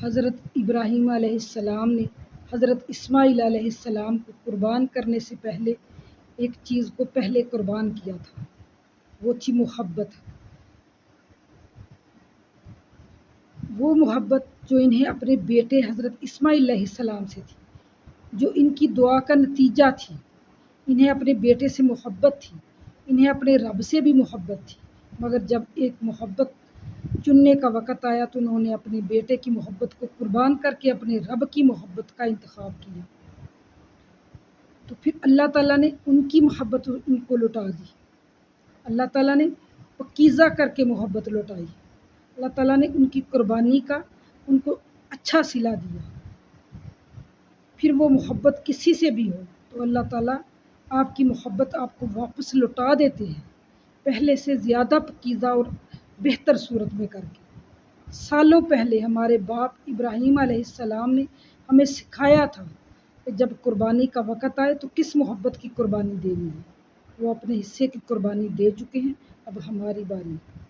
حضرت ابراہیم علیہ السلام نے حضرت اسماعیل علیہ السلام کو قربان کرنے سے پہلے ایک چیز کو پہلے قربان کیا تھا، وہ تھی محبت۔ وہ محبت جو انہیں اپنے بیٹے حضرت اسماعیل علیہ السلام سے تھی، جو ان کی دعا کا نتیجہ تھی۔ انہیں اپنے بیٹے سے محبت تھی، انہیں اپنے رب سے بھی محبت تھی، مگر جب ایک محبت چننے کا وقت آیا تو انہوں نے اپنے بیٹے کی محبت کو قربان کر کے اپنے رب کی محبت کا انتخاب کیا، تو پھر اللہ تعالیٰ نے ان کی محبت ان کو لوٹا دی۔ اللہ تعالیٰ نے پاکیزہ کر کے محبت لوٹائی۔ اللہ تعالیٰ نے ان کی قربانی کا ان کو اچھا صلہ دیا۔ پھر وہ محبت کسی سے بھی ہو تو اللہ تعالیٰ آپ کی محبت آپ کو واپس لوٹا دیتے ہیں، پہلے سے زیادہ پاکیزہ اور بہتر صورت میں کر کے۔ سالوں پہلے ہمارے باپ ابراہیم علیہ السلام نے ہمیں سکھایا تھا کہ جب قربانی کا وقت آئے تو کس محبت کی قربانی دینی ہے۔ وہ اپنے حصے کی قربانی دے چکے ہیں، اب ہماری باری ہے۔